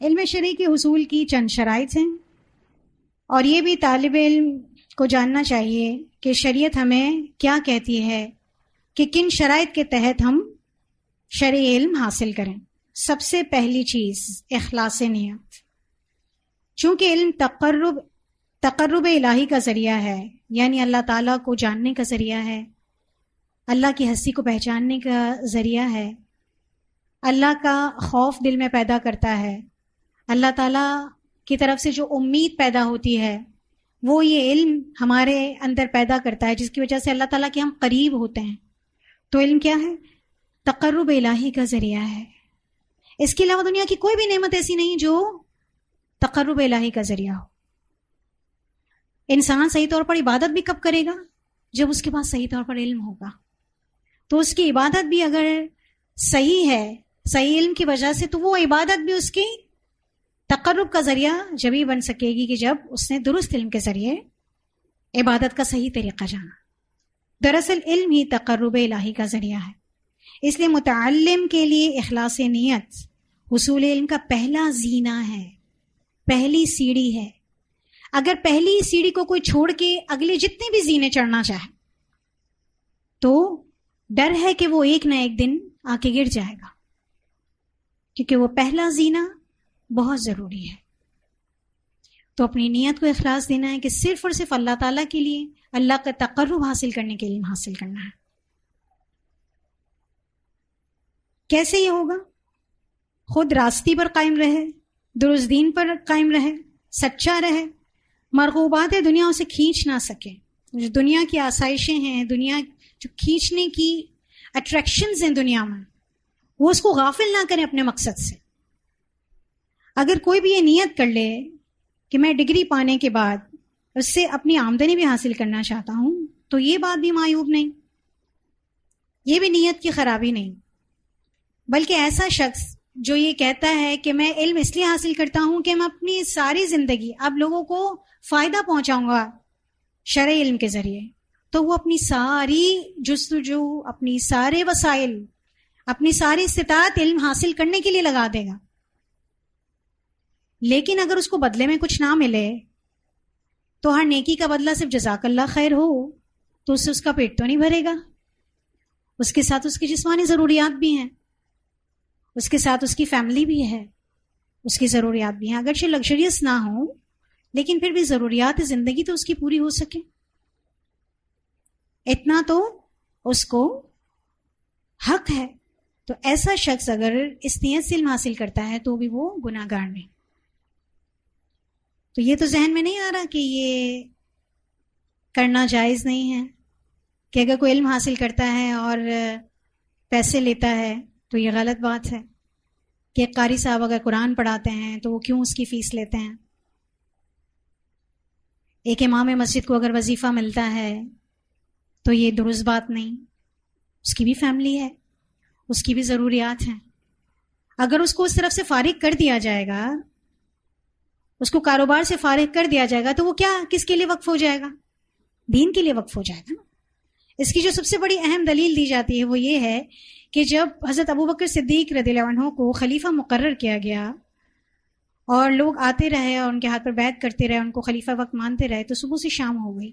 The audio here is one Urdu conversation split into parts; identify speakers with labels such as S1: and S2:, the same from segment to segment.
S1: علم شرعی کے حصول کی چند شرائط ہیں، اور یہ بھی طالب علم کو جاننا چاہیے کہ شریعت ہمیں کیا کہتی ہے کہ کن شرائط کے تحت ہم شرعی علم حاصل کریں۔ سب سے پہلی چیز اخلاص نیت، چونکہ علم تقرب الہی کا ذریعہ ہے، یعنی اللہ تعالیٰ کو جاننے کا ذریعہ ہے، اللہ کی ہستی کو پہچاننے کا ذریعہ ہے، اللہ کا خوف دل میں پیدا کرتا ہے، اللہ تعالیٰ کی طرف سے جو امید پیدا ہوتی ہے وہ یہ علم ہمارے اندر پیدا کرتا ہے، جس کی وجہ سے اللہ تعالیٰ کے ہم قریب ہوتے ہیں۔ تو علم کیا ہے؟ تقرب الہی کا ذریعہ ہے۔ اس کے علاوہ دنیا کی کوئی بھی نعمت ایسی نہیں جو تقرب الہی کا ذریعہ ہو۔ انسان صحیح طور پر عبادت بھی کب کرے گا؟ جب اس کے پاس صحیح طور پر علم ہوگا۔ تو اس کی عبادت بھی اگر صحیح ہے، صحیح علم کی وجہ سے، تو وہ عبادت بھی اس کی تقرب کا ذریعہ جب ہی بن سکے گی کہ جب اس نے درست علم کے ذریعے عبادت کا صحیح طریقہ جانا۔ دراصل علم ہی تقرب الہی کا ذریعہ ہے، اس لیے متعلم کے لیے اخلاص نیت حصول علم کا پہلا زینہ ہے، پہلی سیڑھی ہے۔ اگر پہلی سیڑھی کو کوئی چھوڑ کے اگلے جتنے بھی زینے چڑھنا چاہے تو ڈر ہے کہ وہ ایک نہ ایک دن آ کے گر جائے گا، کیونکہ وہ پہلا زینہ بہت ضروری ہے۔ تو اپنی نیت کو اخلاص دینا ہے کہ صرف اور صرف اللہ تعالیٰ کے لیے، اللہ کا تقرب حاصل کرنے کے لیے حاصل کرنا ہے۔ کیسے یہ ہوگا؟ خود راستی پر قائم رہے، درست دین پر قائم رہے، سچا رہے، مرغوبات دنیا اسے کھینچ نہ سکے۔ جو دنیا کی آسائشیں ہیں، دنیا جو کھینچنے کی اٹریکشنز ہیں دنیا میں، وہ اس کو غافل نہ کریں اپنے مقصد سے۔ اگر کوئی بھی یہ نیت کر لے کہ میں ڈگری پانے کے بعد اس سے اپنی آمدنی بھی حاصل کرنا چاہتا ہوں، تو یہ بات بھی معیوب نہیں، یہ بھی نیت کی خرابی نہیں، بلکہ ایسا شخص جو یہ کہتا ہے کہ میں علم اس لیے حاصل کرتا ہوں کہ میں اپنی ساری زندگی اب لوگوں کو فائدہ پہنچاؤں گا شرعی علم کے ذریعے، تو وہ اپنی ساری جستجو، اپنی سارے وسائل، اپنی ساری استطاعت علم حاصل کرنے کے لیے لگا دے گا۔ لیکن اگر اس کو بدلے میں کچھ نہ ملے، تو ہر نیکی کا بدلہ صرف جزاک اللہ خیر ہو، تو اس سے اس کا پیٹ تو نہیں بھرے گا، اس کے ساتھ اس کی جسمانی ضروریات بھی ہیں، اس کے ساتھ اس کی فیملی بھی ہے، اس کی ضروریات بھی ہیں، اگرچہ لگژریس نہ ہو لیکن پھر بھی ضروریات زندگی تو اس کی پوری ہو سکے، اتنا تو اس کو حق ہے۔ تو ایسا شخص اگر اس نیت سے علم حاصل کرتا ہے تو بھی وہ گناہ گار نہیں۔ تو یہ تو ذہن میں نہیں آ رہا کہ یہ کرنا جائز نہیں ہے، کہ اگر کوئی علم حاصل کرتا ہے اور پیسے لیتا ہے تو یہ غلط بات ہے، کہ قاری صاحب اگر قرآن پڑھاتے ہیں تو وہ کیوں اس کی فیس لیتے ہیں، ایک امام مسجد کو اگر وظیفہ ملتا ہے تو یہ درست بات نہیں، اس کی بھی فیملی ہے، اس کی بھی ضروریات ہیں۔ اگر اس کو اس طرف سے فارغ کر دیا جائے گا، اس کو کاروبار سے فارغ کر دیا جائے گا، تو وہ کیا کس کے لیے وقف ہو جائے گا؟ دین کے لیے وقف ہو جائے گا نا۔ اس کی جو سب سے بڑی اہم دلیل دی جاتی ہے وہ یہ ہے کہ جب حضرت ابوبکر صدیق رضی اللہ عنہ کو خلیفہ مقرر کیا گیا اور لوگ آتے رہے اور ان کے ہاتھ پر بیعت کرتے رہے، ان کو خلیفہ وقت مانتے رہے، تو صبح سے شام ہو گئی۔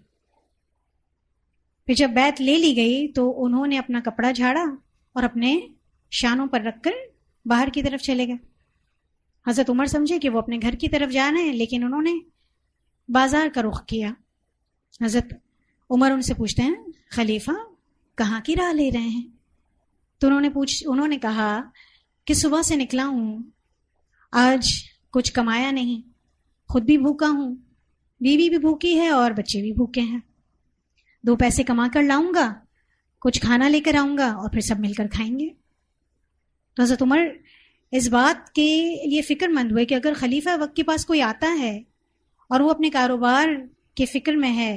S1: پھر جب بیعت لے لی گئی تو انہوں نے اپنا کپڑا جھاڑا اور اپنے شانوں پر رکھ کر باہر کی طرف چلے گئے۔ حضرت عمر سمجھے کہ وہ اپنے گھر کی طرف جانا ہے، لیکن انہوں نے بازار کا رخ کیا۔ حضرت عمر ان سے پوچھتے ہیں، خلیفہ کہاں کی راہ لے رہے ہیں؟ تو انہوں نے کہا کہ صبح سے نکلا ہوں، آج کچھ کمایا نہیں، خود بھی بھوکا ہوں، بیوی بھی بھوکی ہے اور بچے بھی بھوکے ہیں، 2 پیسے کما کر لاؤں گا، کچھ کھانا لے کر آؤں گا اور پھر سب مل کر کھائیں گے۔ تو حضرت عمر اس بات کے لیے فکر مند ہوئے کہ اگر خلیفہ وقت کے پاس کوئی آتا ہے اور وہ اپنے کاروبار کے فکر میں ہے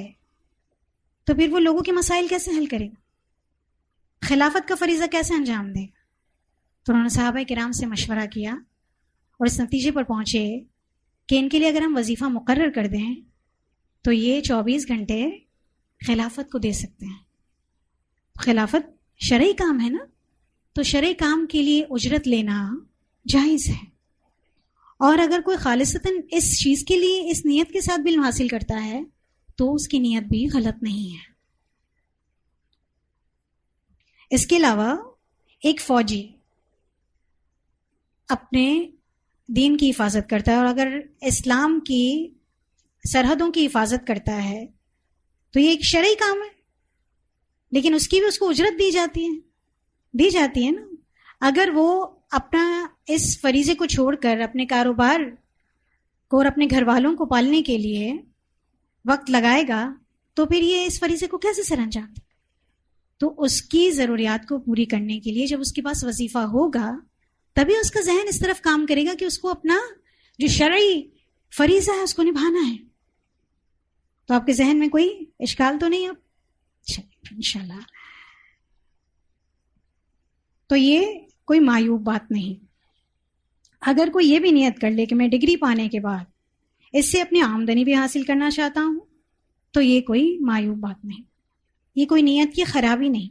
S1: تو پھر وہ لوگوں کے مسائل کیسے حل کرے گا، خلافت کا فریضہ کیسے انجام دے گا؟ تو انہوں نے صحابہ کرام سے مشورہ کیا اور اس نتیجے پر پہنچے کہ ان کے لیے اگر ہم وظیفہ مقرر کر دیں تو یہ 24 گھنٹے خلافت کو دے سکتے ہیں۔ خلافت شرعی کام ہے نا، تو شرعی کام کے لیے اجرت لینا جائز ہے، اور اگر کوئی خالصتاً اس چیز کے لیے اس نیت کے ساتھ بھی علم حاصل کرتا ہے تو اس کی نیت بھی غلط نہیں ہے. اس کے علاوہ ایک فوجی اپنے دین کی حفاظت کرتا ہے، اور اگر اسلام کی سرحدوں کی حفاظت کرتا ہے تو یہ ایک شرعی کام ہے، لیکن اس کی بھی اس کو اجرت دی جاتی ہے نا. اگر وہ اپنا اس فریضے کو چھوڑ کر اپنے کاروبار کو اور اپنے گھر والوں کو پالنے کے لیے وقت لگائے گا تو پھر یہ اس فریضے کو کیسے سر انجام دے؟ تو اس کی ضروریات کو پوری کرنے کے لیے جب اس کے پاس وظیفہ ہوگا تبھی اس کا ذہن اس طرف کام کرے گا کہ اس کو اپنا جو شرعی فریضہ ہے اس کو نبھانا ہے. تو آپ کے ذہن میں کوئی اشکال تو نہیں؟ اب انشاءاللہ تو یہ کوئی معیوب بات نہیں. اگر کوئی یہ بھی نیت کر لے کہ میں ڈگری پانے کے بعد اس سے اپنی آمدنی بھی حاصل کرنا چاہتا ہوں تو یہ کوئی معیوب بات نہیں، یہ کوئی نیت کی خرابی نہیں،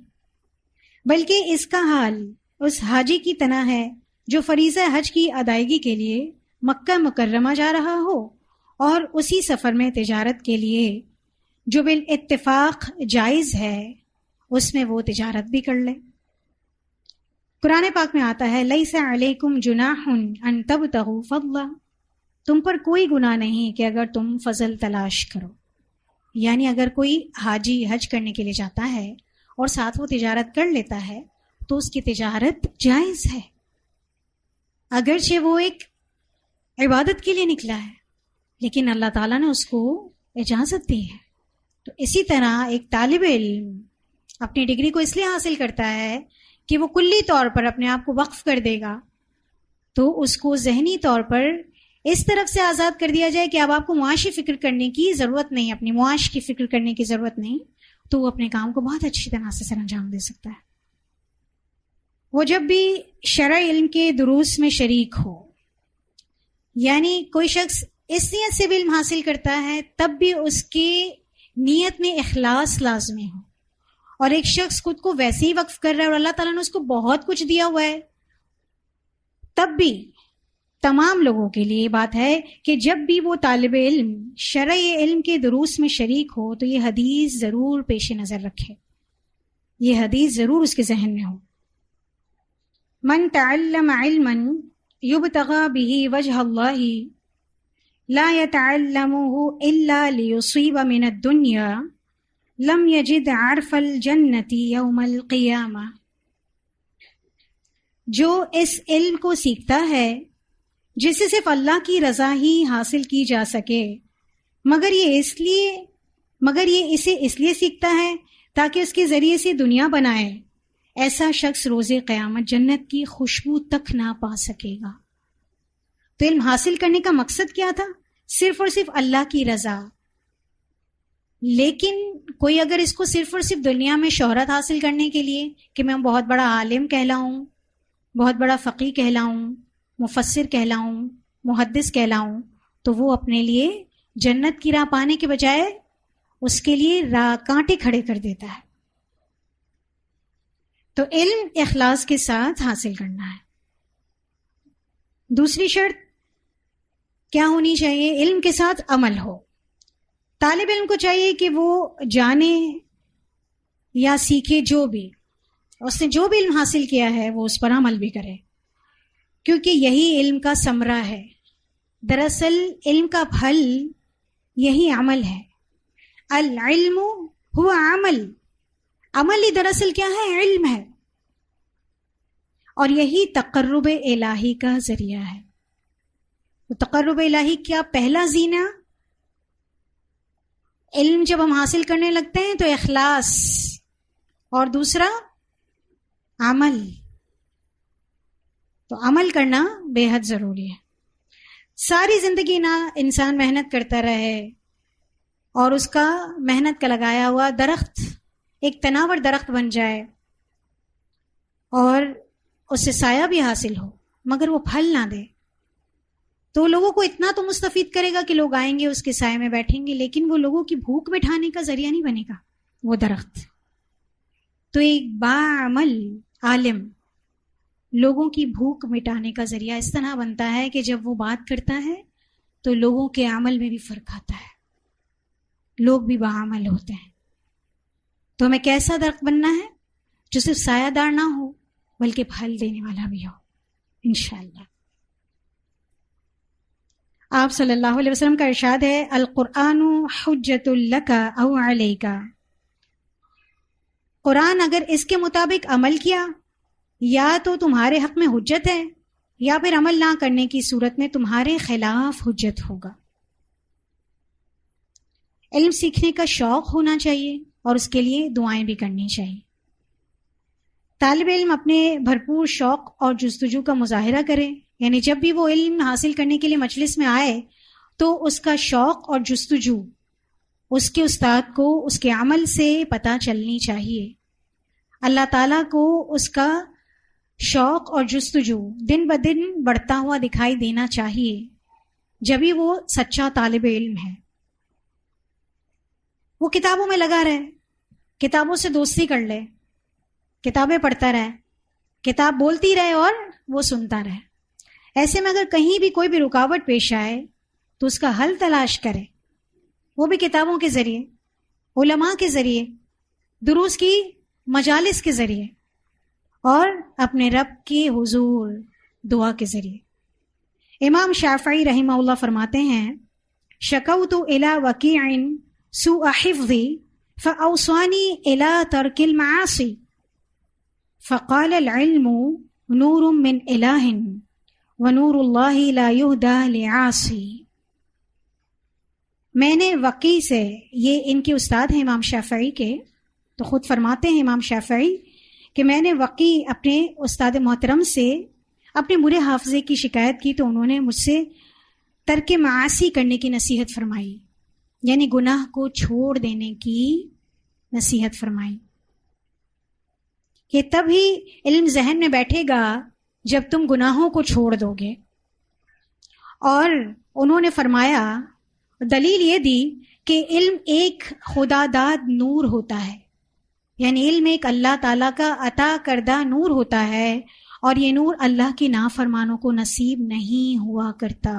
S1: بلکہ اس کا حال اس حاجی کی طرح ہے جو فریضہ حج کی ادائیگی کے لیے مکہ مکرمہ جا رہا ہو اور اسی سفر میں تجارت کے لیے جو بالاتفاق جائز ہے اس میں وہ تجارت بھی کر لے. قرآن پاک میں آتا ہے لیس علیکم جناح ان تبتغوا فضلا، تم پر کوئی گناہ نہیں کہ اگر تم فضل تلاش کرو. یعنی اگر کوئی حاجی حج کرنے کے لیے جاتا ہے اور ساتھ وہ تجارت کر لیتا ہے تو اس کی تجارت جائز ہے، اگرچہ وہ ایک عبادت کے لیے نکلا ہے لیکن اللہ تعالیٰ نے اس کو اجازت دی ہے. تو اسی طرح ایک طالب علم اپنی ڈگری کو اس لیے حاصل کرتا ہے کہ وہ کلی طور پر اپنے آپ کو وقف کر دے گا تو اس کو ذہنی طور پر اس طرف سے آزاد کر دیا جائے کہ اب آپ کو معاشی فکر کرنے کی ضرورت نہیں، اپنی معاش کی فکر کرنے کی ضرورت نہیں، تو وہ اپنے کام کو بہت اچھی طرح سے سر انجام دے سکتا ہے. وہ جب بھی شرعی علم کے دروس میں شریک ہو، یعنی کوئی شخص اس نیت سے بھی علم حاصل کرتا ہے تب بھی اس کی نیت میں اخلاص لازمی ہو، اور ایک شخص خود کو ویسے ہی وقف کر رہا ہے اور اللہ تعالیٰ نے اس کو بہت کچھ دیا ہوا ہے، تب بھی تمام لوگوں کے لیے یہ بات ہے کہ جب بھی وہ طالب علم شرعی علم کے دروس میں شریک ہو تو یہ حدیث ضرور پیش نظر رکھے، یہ حدیث ضرور اس کے ذہن میں ہو. من تعلم علما يبتغى به وجه الله لا يتعلمه الا ليصيب من الدنيا لم يجد عرف الجنة يوم القيامة. جو اس علم کو سیکھتا ہے جس سے صرف اللہ کی رضا ہی حاصل کی جا سکے، مگر یہ اسے اس لیے سیکھتا ہے تاکہ اس کے ذریعے سے دنیا بنائے، ایسا شخص روز قیامت جنت کی خوشبو تک نہ پا سکے گا. تو علم حاصل کرنے کا مقصد کیا تھا؟ صرف اور صرف اللہ کی رضا. لیکن کوئی اگر اس کو صرف اور صرف دنیا میں شہرت حاصل کرنے کے لیے کہ میں بہت بڑا عالم کہلاؤں، بہت بڑا فقیہ کہلاؤں، مفسر کہلاؤں، محدث کہلاؤں، تو وہ اپنے لیے جنت کی راہ پانے کے بجائے اس کے لیے کانٹے کھڑے کر دیتا ہے. تو علم اخلاص کے ساتھ حاصل کرنا ہے. دوسری شرط کیا ہونی چاہیے؟ علم کے ساتھ عمل ہو. طالب علم کو چاہیے کہ وہ جانے یا سیکھے جو بھی اس نے جو بھی علم حاصل کیا ہے وہ اس پر عمل بھی کرے، کیونکہ یہی علم کا ثمرہ ہے. دراصل علم کا پھل یہی عمل ہے. العلم هو عمل، عمل ہی دراصل کیا ہے؟ علم ہے، اور یہی تقرب الہی کا ذریعہ ہے. تو تقرب الہی کیا پہلا زینہ؟ علم جب ہم حاصل کرنے لگتے ہیں تو اخلاص، اور دوسرا عمل. تو عمل کرنا بے حد ضروری ہے. ساری زندگی نہ انسان محنت کرتا رہے اور اس کا محنت کا لگایا ہوا درخت ایک تناور درخت بن جائے اور اس سے سایہ بھی حاصل ہو مگر وہ پھل نہ دے، تو لوگوں کو اتنا تو مستفید کرے گا کہ لوگ آئیں گے اس کے سائے میں بیٹھیں گے، لیکن وہ لوگوں کی بھوک مٹھانے کا ذریعہ نہیں بنے گا وہ درخت. تو ایک باعمل عالم لوگوں کی بھوک مٹانے کا ذریعہ اس طرح بنتا ہے کہ جب وہ بات کرتا ہے تو لوگوں کے عمل میں بھی فرق آتا ہے، لوگ بھی باعمل ہوتے ہیں. تو ہمیں کیسا درخت بننا ہے؟ جو صرف سایہ دار نہ ہو بلکہ پھل دینے والا بھی ہو انشاءاللہ. آپ صلی اللہ علیہ وسلم کا ارشاد ہے القرآن حجۃ لک او علیک. قرآن اگر اس کے مطابق عمل کیا یا تو تمہارے حق میں حجت ہے، یا پھر عمل نہ کرنے کی صورت میں تمہارے خلاف حجت ہوگا. علم سیکھنے کا شوق ہونا چاہیے اور اس کے لیے دعائیں بھی کرنی چاہیے. طالب علم اپنے بھرپور شوق اور جستجو کا مظاہرہ کرے، یعنی جب بھی وہ علم حاصل کرنے کے لیے مجلس میں آئے تو اس کا شوق اور جستجو اس کے استاد کو اس کے عمل سے پتہ چلنی چاہیے. اللہ تعالیٰ کو اس کا شوق اور جستجو دن بدن بڑھتا ہوا دکھائی دینا چاہیے، جبھی وہ سچا طالب علم ہے. وہ کتابوں میں لگا رہے، کتابوں سے دوستی کر لے، کتابیں پڑھتا رہے، کتاب بولتی رہے اور وہ سنتا رہے. ایسے میں اگر کہیں بھی کوئی بھی رکاوٹ پیش آئے تو اس کا حل تلاش کرے، وہ بھی کتابوں کے ذریعے، علماء کے ذریعے، دروس کی مجالس کے ذریعے اور اپنے رب کے حضور دعا کے ذریعے. امام شافعی رحمہ اللہ فرماتے ہیں شکوت الی وکیع سوء حفظی فاوصانی الی ترک المعاصی فقال العلم نور من الہ ونور اللہ لا یہدی لعاصی. میں نے وقی سے، یہ ان کے استاد ہیں امام شافعی کے، تو خود فرماتے ہیں امام شافعی کہ میں نے وقی اپنے استاد محترم سے اپنے برے حافظے کی شکایت کی تو انہوں نے مجھ سے ترک معاصی کرنے کی نصیحت فرمائی، یعنی گناہ کو چھوڑ دینے کی نصیحت فرمائی کہ تب ہی علم ذہن میں بیٹھے گا جب تم گناہوں کو چھوڑ دو گے. اور انہوں نے فرمایا، دلیل یہ دی کہ علم ایک خدا داد نور ہوتا ہے، یعنی علم ایک اللہ تعالیٰ کا عطا کردہ نور ہوتا ہے، اور یہ نور اللہ کی نافرمانوں کو نصیب نہیں ہوا کرتا.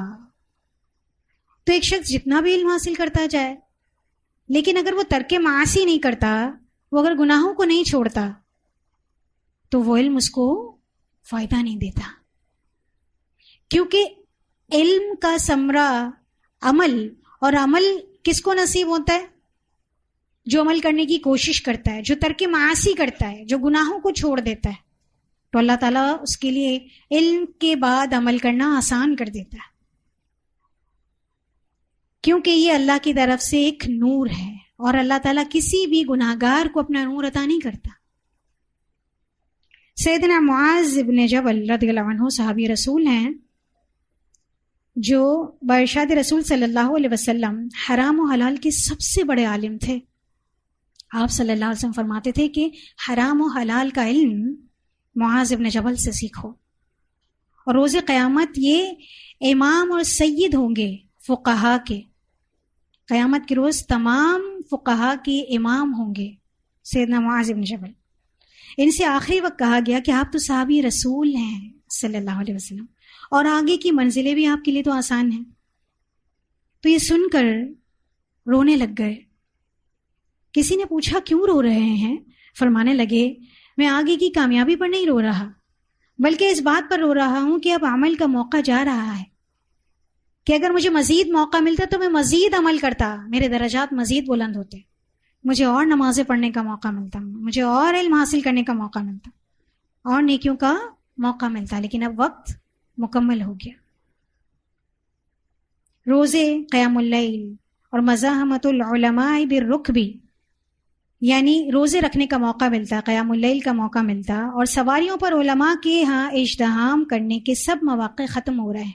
S1: تو ایک شخص جتنا بھی علم حاصل کرتا جائے، لیکن اگر وہ ترک معاصی نہیں کرتا، وہ اگر گناہوں کو نہیں چھوڑتا، تو وہ علم اس کو فائدہ نہیں دیتا. کیونکہ علم کا ثمرہ عمل، اور عمل کس کو نصیب ہوتا ہے؟ جو عمل کرنے کی کوشش کرتا ہے، جو ترک معاصی کرتا ہے، جو گناہوں کو چھوڑ دیتا ہے، تو اللہ تعالیٰ اس کے لیے علم کے بعد عمل کرنا آسان کر دیتا ہے، کیونکہ یہ اللہ کی طرف سے ایک نور ہے، اور اللہ تعالیٰ کسی بھی گناہگار کو اپنا نور عطا نہیں کرتا. سیدنا معاذ بن جبل رضی اللہ عنہ صحابی رسول ہیں، جو بارشاد رسول صلی اللہ علیہ وسلم حرام و حلال کے سب سے بڑے عالم تھے. آپ صلی اللہ علیہ وسلم فرماتے تھے کہ حرام و حلال کا علم معاذ بن جبل سے سیکھو، اور روز قیامت یہ امام اور سید ہوں گے فقہا کے. قیامت کے روز تمام فقہا کے امام ہوں گے سیدنا معاذ بن جبل. ان سے آخری وقت کہا گیا کہ آپ تو صحابی رسول ہیں صلی اللہ علیہ وسلم، اور آگے کی منزلیں بھی آپ کے لیے تو آسان ہیں. تو یہ سن کر رونے لگ گئے. کسی نے پوچھا کیوں رو رہے ہیں؟ فرمانے لگے میں آگے کی کامیابی پر نہیں رو رہا، بلکہ اس بات پر رو رہا ہوں کہ اب عمل کا موقع جا رہا ہے، کہ اگر مجھے مزید موقع ملتا تو میں مزید عمل کرتا، میرے درجات مزید بلند ہوتے، مجھے اور نمازیں پڑھنے کا موقع ملتا، مجھے اور علم حاصل کرنے کا موقع ملتا، اور نیکیوں کا موقع ملتا، لیکن اب وقت مکمل ہو گیا. روزے، قیام اللیل اور مزاحمت العلماء بالرکب، یعنی روزے رکھنے کا موقع ملتا، قیام اللیل کا موقع ملتا، اور سواریوں پر علماء کے ہاں اجتہام کرنے کے سب مواقع ختم ہو رہے ہیں،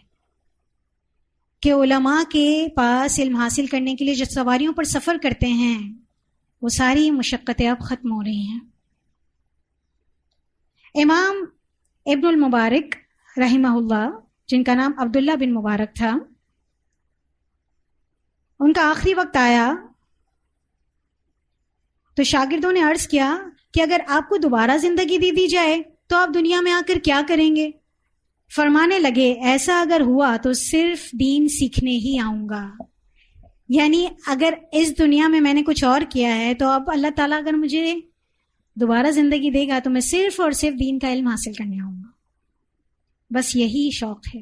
S1: کہ علماء کے پاس علم حاصل کرنے کے لیے جو سواریوں پر سفر کرتے ہیں وہ ساری مشقتیں اب ختم ہو رہی ہیں. امام ابن المبارک رحمہ اللہ، جن کا نام عبداللہ بن مبارک تھا، ان کا آخری وقت آیا تو شاگردوں نے عرض کیا کہ اگر آپ کو دوبارہ زندگی دے دی جائے تو آپ دنیا میں آ کر کیا کریں گے؟ فرمانے لگے ایسا اگر ہوا تو صرف دین سیکھنے ہی آؤں گا. یعنی اگر اس دنیا میں نے کچھ اور کیا ہے تو اب اللہ تعالیٰ اگر مجھے دوبارہ زندگی دے گا تو میں صرف اور صرف دین کا علم حاصل کرنے آؤں گا. بس یہی شوق ہے.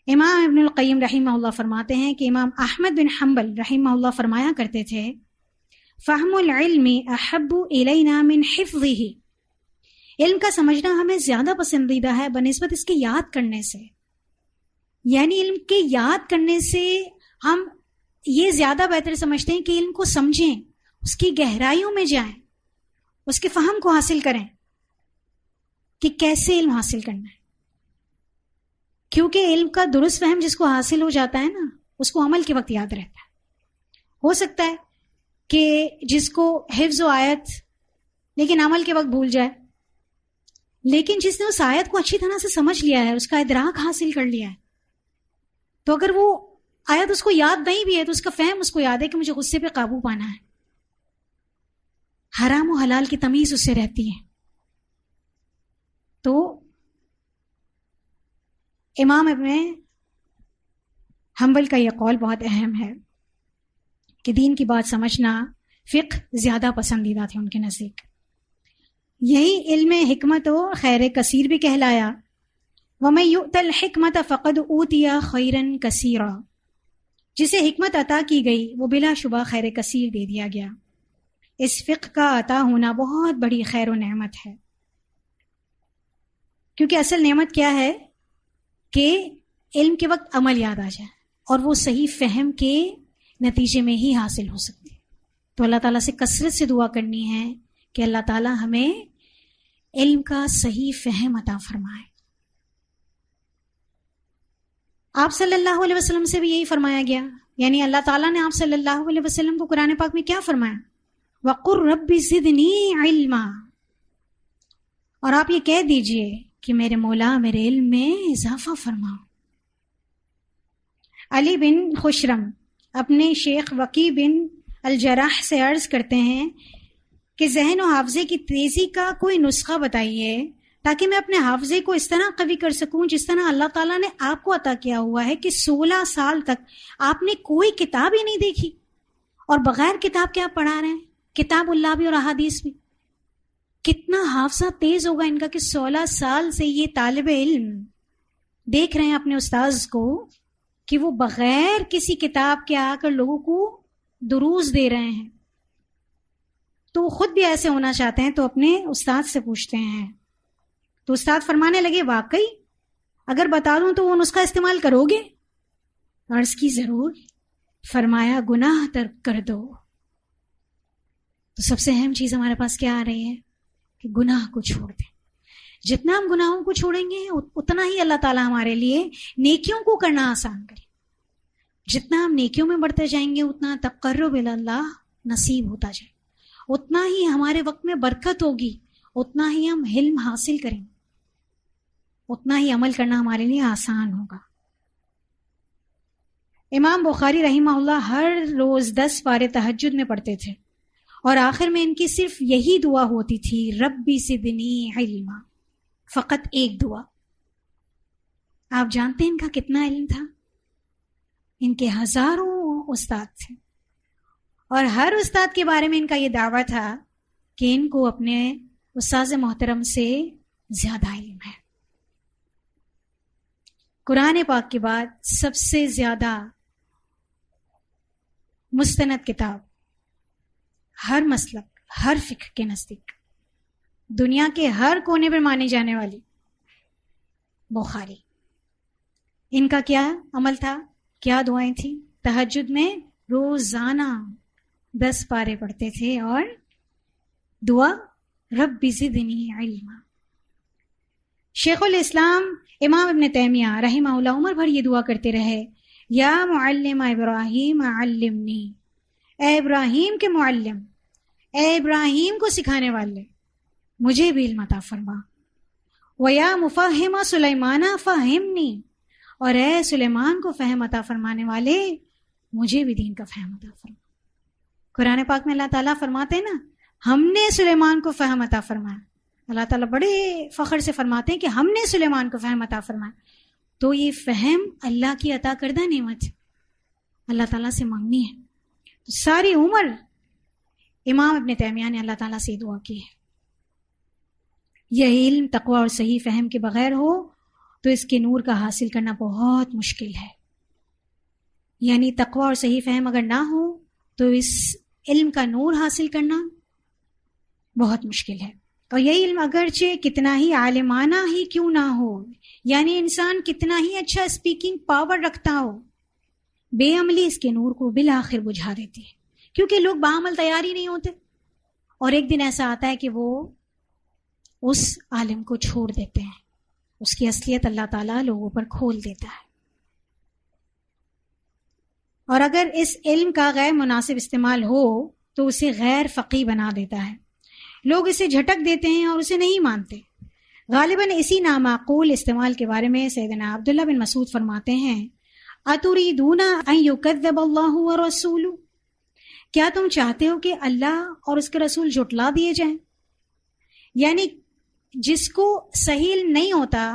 S1: امام ابن القیم رحمہ اللہ فرماتے ہیں کہ امام احمد بن حنبل رحمہ اللہ فرمایا کرتے تھے فہم العلم احب الینا من حفظہ. علم کا سمجھنا ہمیں زیادہ پسندیدہ ہے بنسبت اس کے یاد کرنے سے. یعنی علم کے یاد کرنے سے ہم یہ زیادہ بہتر سمجھتے ہیں کہ علم کو سمجھیں، اس کی گہرائیوں میں جائیں، اس کے فہم کو حاصل کریں کہ کیسے علم حاصل کرنا ہے. کیونکہ علم کا درست فہم جس کو حاصل ہو جاتا ہے نا، اس کو عمل کے وقت یاد رہتا ہے. ہو سکتا ہے کہ جس کو حفظ و آیت لیکن عمل کے وقت بھول جائے، لیکن جس نے اس آیت کو اچھی طرح سے سمجھ لیا ہے، اس کا ادراک حاصل کر لیا ہے، تو اگر وہ آیت اس کو یاد نہیں بھی ہے تو اس کا فہم اس کو یاد ہے کہ مجھے غصے پہ قابو پانا ہے، حرام و حلال کی تمیز اس سے رہتی ہے. تو امام ابن حنبل کا یہ قول بہت اہم ہے کہ دین کی بات سمجھنا، فقہ زیادہ پسندیدہ تھے ان کے نزدیک. یہی علم حکمت و خیر کثیر بھی کہلایا. وَمَن يُؤْتَ الْحِكْمَةَ فَقَدْ أُوتِيَ خَيْرًا كَثِيرًا. جسے حکمت عطا کی گئی وہ بلا شبہ خیر کثیر دے دیا گیا. اس فقہ کا عطا ہونا بہت بڑی خیر و نعمت ہے. کیونکہ اصل نعمت کیا ہے کہ علم کے وقت عمل یاد آ جائے اور وہ صحیح فہم کے نتیجے میں ہی حاصل ہو سکتی ہے. تو اللہ تعالیٰ سے کثرت سے دعا کرنی ہے کہ اللہ تعالیٰ ہمیں علم کا صحیح فہم عطا فرمائے. آپ صلی اللہ علیہ وسلم سے بھی یہی فرمایا گیا. یعنی اللہ تعالیٰ نے آپ صلی اللہ علیہ وسلم کو قرآن پاک میں کیا فرمایا؟ وَقُلْ رَبِّ زِدْنِی عِلْمًا. اور آپ یہ کہہ دیجئے کہ میرے مولا میرے علم میں اضافہ فرما. علی بن خشرم اپنے شیخ وقی بن الجراح سے عرض کرتے ہیں کہ ذہن و حافظے کی تیزی کا کوئی نسخہ بتائیے تاکہ میں اپنے حافظے کو اس طرح قوی کر سکوں جس طرح اللہ تعالیٰ نے آپ کو عطا کیا ہوا ہے کہ 16 سال تک آپ نے کوئی کتاب ہی نہیں دیکھی اور بغیر کتاب کے آپ پڑھا رہے ہیں، کتاب اللہ بھی اور احادیث بھی. کتنا حافظہ تیز ہوگا ان کا کہ 16 سال سے یہ طالب علم دیکھ رہے ہیں اپنے استاذ کو کہ وہ بغیر کسی کتاب کے آ کر لوگوں کو دروس دے رہے ہیں. تو خود بھی ایسے ہونا چاہتے ہیں تو اپنے استاد سے پوچھتے ہیں. تو استاد فرمانے لگے واقعی اگر بتا دوں تو وہ نسخہ استعمال کرو گے؟ عرض کی ضرور. فرمایا گناہ ترک کر دو. تو سب سے اہم چیز ہمارے پاس کیا آ رہی ہے کہ گناہ کو چھوڑ دیں. جتنا ہم گناہوں کو چھوڑیں گے اتنا ہی اللہ تعالیٰ ہمارے لیے نیکیوں کو کرنا آسان کرے. جتنا ہم نیکیوں میں بڑھتے جائیں گے اتنا تقرب اللہ نصیب ہوتا جائے، اتنا ہی ہمارے وقت میں برکت ہوگی، اتنا ہی ہم علم حاصل کریں گے، اتنا ہی عمل کرنا ہمارے لیے آسان ہوگا. امام بخاری رحمہ اللہ ہر روز 10 پارے تہجد میں پڑھتے تھے اور آخر میں ان کی صرف یہی دعا ہوتی تھی ربی زدنی علما. فقط ایک دعا. آپ جانتے ہیں ان کا کتنا علم تھا؟ ان کے ہزاروں استاد تھے اور ہر استاد کے بارے میں ان کا یہ دعویٰ تھا کہ ان کو اپنے استاذ محترم سے زیادہ علم ہے. قرآن پاک کے بعد سب سے زیادہ مستند کتاب ہر مسلک ہر فقہ کے نزدیک دنیا کے ہر کونے پر مانی جانے والی بخاری. ان کا کیا عمل تھا، کیا دعائیں تھیں؟ تہجد میں روزانہ 10 پارے پڑھتے تھے اور دعا رب زدنی علما. شیخ الاسلام امام ابن تیمیہ رحمہ اللہ عمر بھر یہ دعا کرتے رہے یا معلم ابراہیم علمنی. اے ابراہیم کے معلم، اے ابراہیم کو سکھانے والے، مجھے بھی علم عطا فرما. وَيَا مُفَهِّمَ سُلَيْمَانَ فَهِّمْنِي. اور اے سلیمان کو فہم عطا فرمانے والے، مجھے بھی دین کا فہم عطا فرما. قرآن پاک میں اللہ تعالیٰ فرماتے ہیں نا، ہم نے سلیمان کو فہم عطا فرمایا. اللہ تعالیٰ بڑے فخر سے فرماتے ہیں کہ ہم نے سلیمان کو فہم عطا فرمایا. تو یہ فہم اللہ کی عطا کردہ نعمت ہے، اللہ تعالیٰ سے مانگنی ہے. تو ساری عمر امام ابن تیمیہ نے اللہ تعالیٰ سے دعا کی ہے. یہ علم تقوی اور صحیح فہم کے بغیر ہو تو اس کے نور کا حاصل کرنا بہت مشکل ہے. یعنی تقوی اور صحیح فہم اگر نہ ہو تو اس علم کا نور حاصل کرنا بہت مشکل ہے. اور یہ علم اگرچہ کتنا ہی عالمانہ ہی کیوں نہ ہو، یعنی انسان کتنا ہی اچھا اسپیکنگ پاور رکھتا ہو، بے عملی اس کے نور کو بالآخر بجھا دیتی ہے، کیونکہ لوگ بعمل تیار ہی نہیں ہوتے. اور ایک دن ایسا آتا ہے کہ وہ اس عالم کو چھوڑ دیتے ہیں، اس کی اصلیت اللہ تعالیٰ لوگوں پر کھول دیتا ہے. اور اگر اس علم کا غیر مناسب استعمال ہو تو اسے غیر فقیہ بنا دیتا ہے. لوگ اسے جھٹک دیتے ہیں اور اسے نہیں مانتے. غالباً اسی نامعقول استعمال کے بارے میں سیدنا عبداللہ بن مسعود فرماتے ہیں، اتریدون ان یکذب اللہ ورسولہ، کیا تم چاہتے ہو کہ اللہ اور اس کے رسول جھٹلا دیے جائیں؟ یعنی جس کو صحیح علم نہیں ہوتا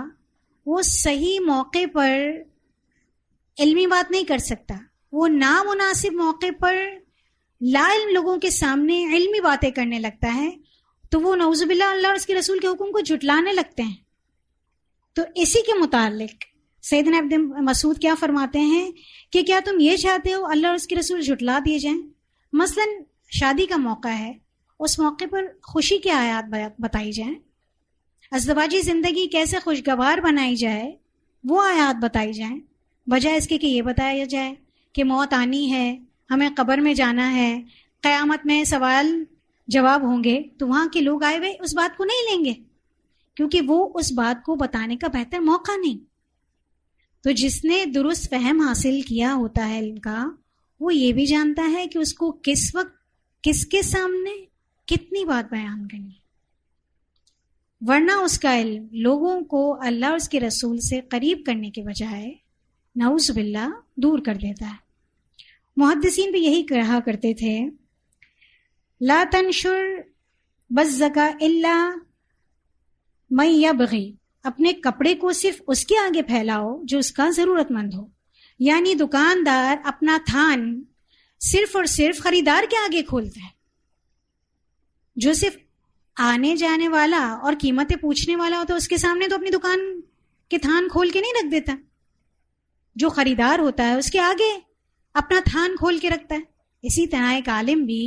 S1: وہ صحیح موقع پر علمی بات نہیں کر سکتا، وہ نامناسب موقع پر لا علم لوگوں کے سامنے علمی باتیں کرنے لگتا ہے، تو وہ نعوذ باللہ اللہ اور اس کے رسول کے حکم کو جھٹلانے لگتے ہیں. تو اسی کے متعلق سیدنا ابن مسعود کیا فرماتے ہیں کہ کیا تم یہ چاہتے ہو اللہ اور اس کے رسول جھٹلا دیے جائیں؟ مثلا شادی کا موقع ہے، اس موقع پر خوشی کے آیات بتائی جائیں، ازدواجی زندگی کیسے خوشگوار بنائی جائے وہ آیات بتائی جائیں، بجائے اس کے کہ یہ بتایا جائے کہ موت آنی ہے، ہمیں قبر میں جانا ہے، قیامت میں سوال جواب ہوں گے. تو وہاں کے لوگ آئے ہوئے اس بات کو نہیں لیں گے، کیونکہ وہ اس بات کو بتانے کا بہتر موقع نہیں. تو جس نے درست فہم حاصل کیا ہوتا ہے علم کا، وہ یہ بھی جانتا ہے کہ اس کو کس وقت کس کے سامنے کتنی بات بیان کرنی، ورنہ اس کا علم لوگوں کو اللہ اور اس کے رسول سے قریب کرنے کے بجائے نعوذ باللہ دور کر دیتا ہے. محدثین بھی یہی کہا کرتے تھے، لا تنشر بزک الا من یبغی، اپنے کپڑے کو صرف اس کے آگے پھیلاؤ جو اس کا ضرورت مند ہو. یعنی دکاندار اپنا تھان صرف اور صرف خریدار کے آگے کھولتا ہے. جو صرف آنے جانے والا اور قیمتیں پوچھنے والا ہوتا ہے اس کے سامنے تو اپنی دکان کے تھان کھول کے نہیں رکھ دیتا. جو خریدار ہوتا ہے اس کے آگے اپنا تھان کھول کے رکھتا ہے. اسی طرح ایک عالم بھی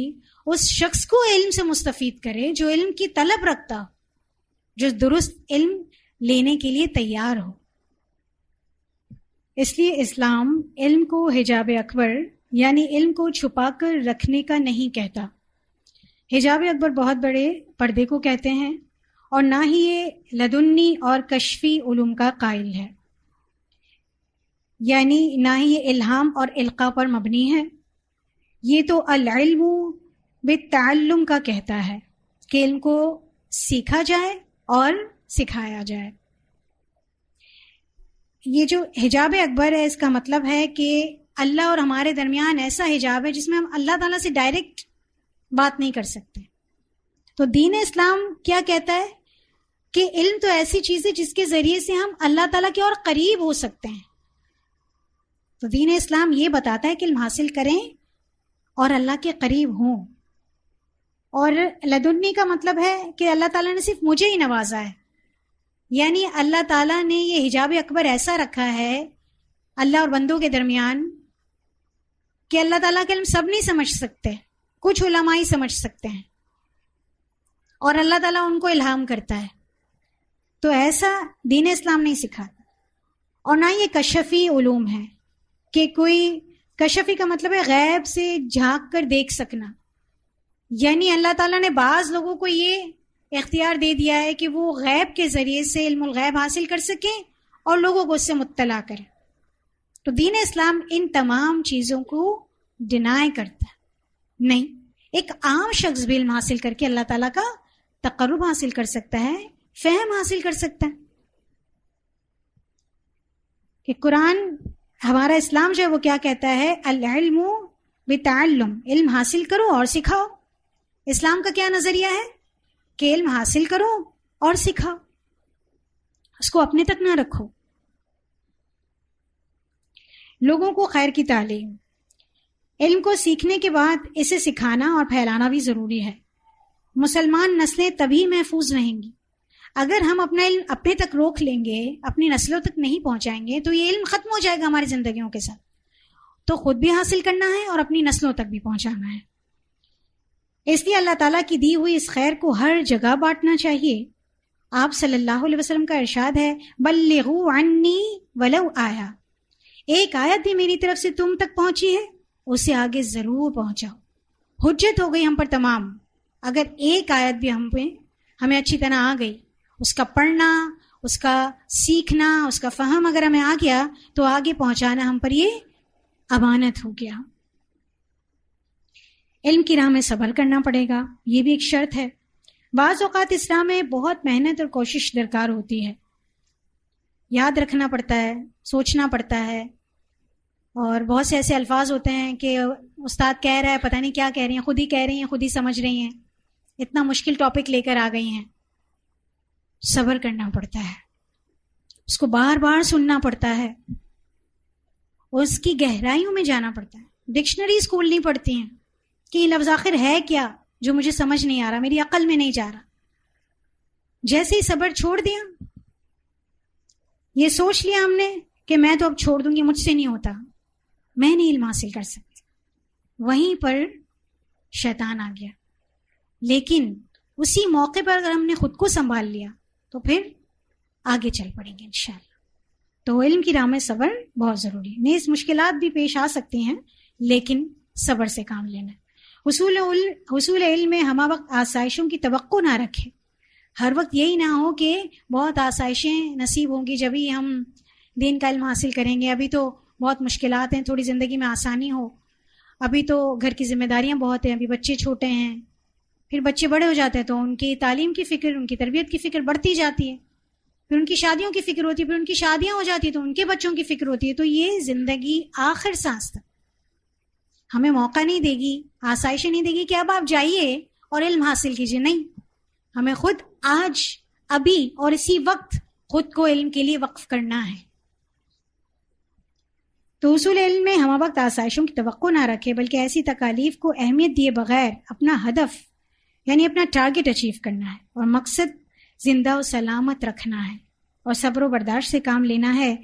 S1: اس شخص کو علم سے مستفید کرے جو علم کی طلب رکھتا ہو، جو درست علم لینے کے لیے تیار ہو. اس لیے اسلام علم کو حجاب اکبر یعنی علم کو چھپا کر رکھنے کا نہیں کہتا. حجاب اکبر بہت بڑے پردے کو کہتے ہیں، اور نہ ہی یہ لدنی اور کشفی علوم کا قائل ہے، یعنی نہ ہی یہ الہام اور القاء پر مبنی ہے. یہ تو العلم بالتعلم کا کہتا ہے کہ علم کو سیکھا جائے اور سکھایا جائے. یہ جو حجاب اکبر ہے اس کا مطلب ہے کہ اللہ اور ہمارے درمیان ایسا حجاب ہے جس میں ہم اللہ تعالیٰ سے ڈائریکٹ بات نہیں کر سکتے. تو دین اسلام کیا کہتا ہے کہ علم تو ایسی چیز ہے جس کے ذریعے سے ہم اللہ تعالیٰ کے اور قریب ہو سکتے ہیں. تو دین اسلام یہ بتاتا ہے کہ علم حاصل کریں اور اللہ کے قریب ہوں. اور لدنی کا مطلب ہے کہ اللہ تعالیٰ نے صرف مجھے ہی نوازا ہے، یعنی اللہ تعالیٰ نے یہ حجاب اکبر ایسا رکھا ہے اللہ اور بندوں کے درمیان کہ اللہ تعالیٰ کا علم سب نہیں سمجھ سکتے، کچھ علماء ہی سمجھ سکتے ہیں، اور اللہ تعالیٰ ان کو الہام کرتا ہے. تو ایسا دین اسلام نہیں سکھاتا. اور نہ یہ کشفی علوم ہے کہ کوئی کشفی کا مطلب ہے غیب سے جھانک کر دیکھ سکنا، یعنی اللہ تعالیٰ نے بعض لوگوں کو یہ اختیار دے دیا ہے کہ وہ غیب کے ذریعے سے علم الغیب حاصل کر سکیں اور لوگوں کو اس سے مطلع کریں. تو دین اسلام ان تمام چیزوں کو ڈینائی کرتا ہے نہیں. ایک عام شخص بھی علم حاصل کر کے اللہ تعالیٰ کا تقرب حاصل کر سکتا ہے، فہم حاصل کر سکتا ہے. کہ قرآن ہمارا اسلام جو ہے وہ کیا کہتا ہے، العلم بتعلم، علم حاصل کرو اور سکھاؤ. اسلام کا کیا نظریہ ہے کہ علم حاصل کرو اور سکھاؤ، اس کو اپنے تک نہ رکھو. لوگوں کو خیر کی تعلیم، علم کو سیکھنے کے بعد اسے سکھانا اور پھیلانا بھی ضروری ہے. مسلمان نسلیں تبھی محفوظ رہیں گی. اگر ہم اپنا علم اپنے تک روک لیں گے، اپنی نسلوں تک نہیں پہنچائیں گے، تو یہ علم ختم ہو جائے گا ہماری زندگیوں کے ساتھ. تو خود بھی حاصل کرنا ہے اور اپنی نسلوں تک بھی پہنچانا ہے. اس لیے اللہ تعالیٰ کی دی ہوئی اس خیر کو ہر جگہ بانٹنا چاہیے. آپ صلی اللہ علیہ وسلم کا ارشاد ہے، بلغوا عنی ولو آیا، ایک آیت بھی میری طرف سے تم تک پہنچی ہے اسے آگے ضرور پہنچاؤ. حجت ہو گئی ہم پر تمام. اگر ایک آیت بھی ہمیں اچھی طرح آ گئی، اس کا پڑھنا، اس کا سیکھنا، اس کا فہم اگر ہمیں آ گیا، تو آگے پہنچانا ہم پر یہ امانت ہو گیا. علم کی راہ میں صبر کرنا پڑے گا، یہ بھی ایک شرط ہے. بعض اوقات اسلام میں بہت محنت اور کوشش درکار ہوتی ہے، یاد رکھنا پڑتا ہے، سوچنا پڑتا ہے، اور بہت سے ایسے الفاظ ہوتے ہیں کہ استاد کہہ رہا ہے پتہ نہیں کیا کہہ رہی ہیں، خود ہی کہہ رہی ہیں، خود ہی سمجھ رہی ہیں، اتنا مشکل ٹاپک لے کر آ گئی ہیں. صبر کرنا پڑتا ہے، اس کو بار بار سننا پڑتا ہے، اس کی گہرائیوں میں جانا پڑتا ہے. ڈکشنریز کھولنی پڑتی ہیں کہ یہ لفظ آخر ہے کیا جو مجھے سمجھ نہیں آ رہا، میری عقل میں نہیں جا رہا. جیسے ہی صبر چھوڑ دیا، یہ سوچ لیا ہم نے کہ میں تو اب چھوڑ دوں گی، مجھ سے نہیں ہوتا، میں نہیں علم حاصل کر سکتی، وہیں پر شیطان آ گیا. لیکن اسی موقع پر اگر ہم نے خود کو سنبھال لیا تو پھر آگے چل پڑیں گے انشاءاللہ. تو علم کی راہ میں صبر بہت ضروری ہے. نیز مشکلات بھی پیش آ سکتی ہیں، لیکن صبر سے کام لینا ہے. حصول علم میں ہمہ وقت آسائشوں کی توقع نہ رکھے. ہر وقت یہی نہ ہو کہ بہت آسائشیں نصیب ہوں گی جبھی ہم دین کا علم حاصل کریں گے. ابھی تو بہت مشکلات ہیں، تھوڑی زندگی میں آسانی ہو. ابھی تو گھر کی ذمہ داریاں بہت ہیں، ابھی بچے چھوٹے ہیں. پھر بچے بڑے ہو جاتے ہیں تو ان کی تعلیم کی فکر، ان کی تربیت کی فکر بڑھتی جاتی ہے. پھر ان کی شادیوں کی فکر ہوتی ہے، پھر ان کی شادیاں ہو جاتی ہیں تو ان کے بچوں کی فکر ہوتی ہے. تو یہ زندگی آخر سانس تک ہمیں موقع نہیں دے گی، آسائشیں نہیں دے گی کہ اب آپ جائیے اور علم حاصل کیجیے. نہیں، ہمیں خود آج، ابھی اور اسی وقت خود کو علم کے لیے وقف کرنا ہے. تو اصول علم میں ہمہ وقت آسائشوں کی توقع نہ رکھے، بلکہ ایسی تکالیف کو اہمیت دیے بغیر اپنا ہدف یعنی اپنا ٹارگٹ اچیو کرنا ہے اور مقصد زندہ و سلامت رکھنا ہے اور صبر و برداشت سے کام لینا ہے.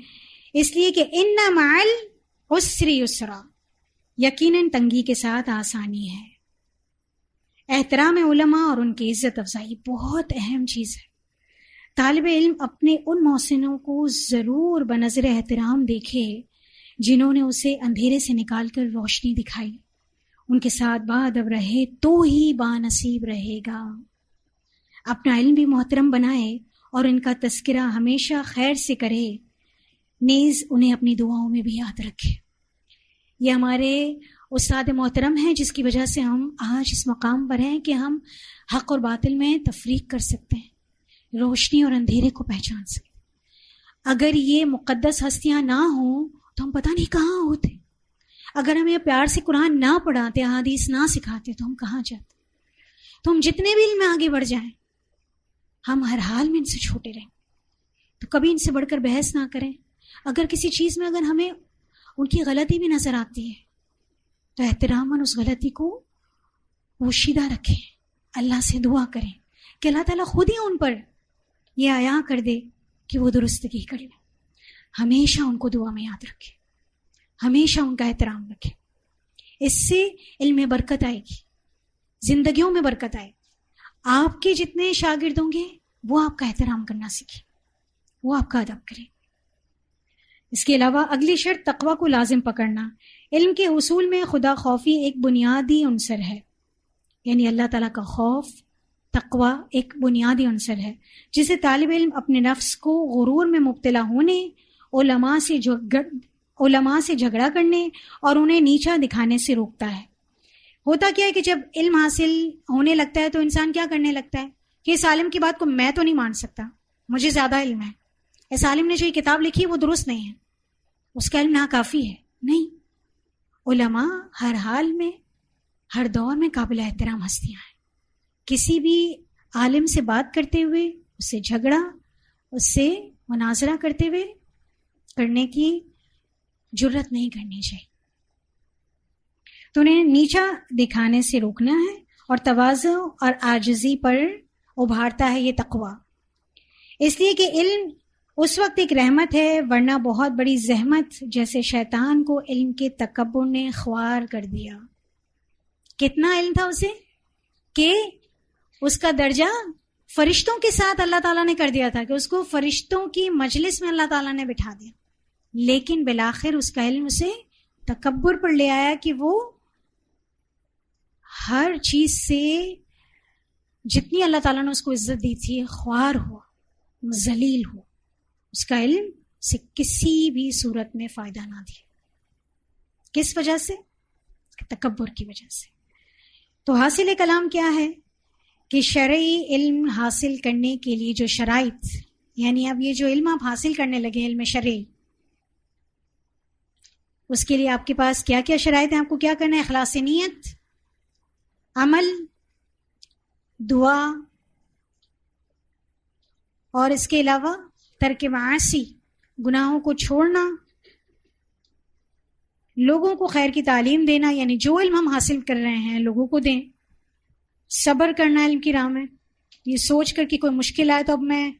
S1: اس لیے کہ ان مع العسر یسرا، یقیناً تنگی کے ساتھ آسانی ہے. احترام علماء اور ان کی عزت افزائی بہت اہم چیز ہے. طالب علم اپنے ان محسنوں کو ضرور بنظر احترام دیکھے جنہوں نے اسے اندھیرے سے نکال کر روشنی دکھائی. ان کے ساتھ بادب رہے تو ہی بانصیب رہے گا. اپنا علم بھی محترم بنائے اور ان کا تذکرہ ہمیشہ خیر سے کرے، نیز انہیں اپنی دعاؤں میں بھی یاد رکھے. یہ ہمارے استاد محترم ہیں جس کی وجہ سے ہم آج اس مقام پر ہیں کہ ہم حق اور باطل میں تفریق کر سکتے ہیں، روشنی اور اندھیرے کو پہچان سکتے ہیں. اگر یہ مقدس ہستیاں نہ ہوں تو ہم پتہ نہیں کہاں ہوتے. اگر ہمیں پیار سے قرآن نہ پڑھاتے، احادیث نہ سکھاتے تو ہم کہاں جاتے. تو ہم جتنے بھی علم میں آگے بڑھ جائیں، ہم ہر حال میں ان سے چھوٹے رہیں. تو کبھی ان سے بڑھ کر بحث نہ کریں. اگر کسی چیز میں اگر ہمیں ان کی غلطی بھی نظر آتی ہے تو احتراماً اس غلطی کو پوشیدہ رکھیں، اللہ سے دعا کریں کہ اللہ تعالیٰ خود ہی ان پر یہ عطا کر دے کہ وہ درستگی کرے. ہمیشہ ان کو دعا میں یاد رکھیں، ہمیشہ ان کا احترام رکھیں. اس سے علم میں برکت آئے گی، زندگیوں میں برکت آئے گی. آپ کے جتنے شاگرد ہوں گے وہ آپ کا احترام کرنا سیکھیں، وہ آپ کا ادب کریں. اس کے علاوہ اگلی شرط تقوی کو لازم پکڑنا. علم کے حصول میں خدا خوفی ایک بنیادی عنصر ہے، یعنی اللہ تعالیٰ کا خوف، تقوی ایک بنیادی عنصر ہے جسے طالب علم اپنے نفس کو غرور میں مبتلا ہونے، علماء سے جھگڑا کرنے اور انہیں نیچا دکھانے سے روکتا ہے. ہوتا کیا ہے کہ جب علم حاصل ہونے لگتا ہے تو انسان کیا کرنے لگتا ہے کہ اس عالم کی بات کو میں تو نہیں مان سکتا، مجھے زیادہ علم ہے، اس عالم نے جو یہ کتاب لکھی وہ درست نہیں ہے، اس کا علم ناکافی ہے. نہیں، علماء ہر حال میں، ہر دور میں قابل احترام ہستیاں ہیں. کسی بھی عالم سے بات کرتے ہوئے اس سے جھگڑا، اس سے مناظرہ کرنے کی جرت نہیں کرنی چاہیے. تو انہیں نیچا دکھانے سے روکنا ہے، اور تواضع اور عاجزی پر ابھارتا ہے یہ تقوی. اس لیے کہ علم اس وقت ایک رحمت ہے، ورنہ بہت بڑی زحمت، جیسے شیطان کو علم کے تکبر نے خوار کر دیا. کتنا علم تھا اسے کہ اس کا درجہ فرشتوں کے ساتھ اللہ تعالیٰ نے کر دیا تھا، کہ اس کو فرشتوں کی مجلس میں اللہ تعالیٰ نے بٹھا دیا. لیکن بالآخر اس کا علم اسے تکبر پر لے آیا کہ وہ ہر چیز سے جتنی اللہ تعالیٰ نے اس کو عزت دی تھی خوار ہوا، ذلیل ہوا. اس کا علم سے کسی بھی صورت میں فائدہ نہ دیا. کس وجہ سے؟ تکبر کی وجہ سے. تو حاصل کلام کیا ہے کہ شرعی علم حاصل کرنے کے لیے جو شرائط، یعنی اب یہ جو علم آپ حاصل کرنے لگے علم شرعی، اس کے لیے آپ کے پاس کیا کیا شرائط ہیں؟ آپ کو کیا کرنا ہے؟ اخلاص نیت، عمل، دعا، اور اس کے علاوہ ترک معاصی، گناہوں کو چھوڑنا، لوگوں کو خیر کی تعلیم دینا، یعنی جو علم ہم حاصل کر رہے ہیں لوگوں کو دیں. صبر کرنا علم کی راہ میں، یہ سوچ کر کہ کوئی مشکل آئے تو اب میں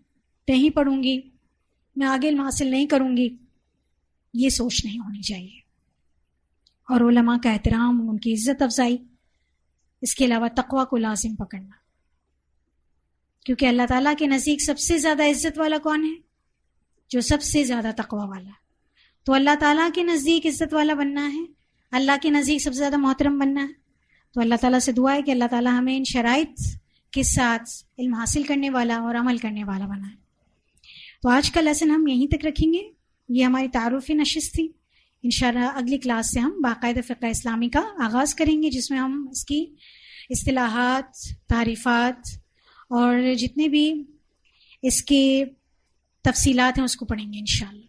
S1: نہیں پڑھوں گی، میں آگے علم حاصل نہیں کروں گی، یہ سوچ نہیں ہونی چاہیے. اور علماء کا احترام، ان کی عزت افزائی. اس کے علاوہ تقوی کو لازم پکڑنا، کیونکہ اللہ تعالیٰ کے نزدیک سب سے زیادہ عزت والا کون ہے؟ جو سب سے زیادہ تقوی والا. تو اللہ تعالیٰ کے نزدیک عزت والا بننا ہے، اللہ کے نزدیک سب سے زیادہ محترم بننا ہے. تو اللہ تعالیٰ سے دعا ہے کہ اللہ تعالیٰ ہمیں ان شرائط کے ساتھ علم حاصل کرنے والا اور عمل کرنے والا بنائے. تو آج کا لیسن ہم یہیں تک رکھیں گے. یہ ہماری تعارفی نشست تھی. انشاءاللہ اگلی کلاس سے ہم باقاعدہ فقہ اسلامی کا آغاز کریں گے، جس میں ہم اس کی اصطلاحات، تعریفات اور جتنے بھی اس کے تفصیلات ہیں اس کو پڑھیں گے انشاءاللہ.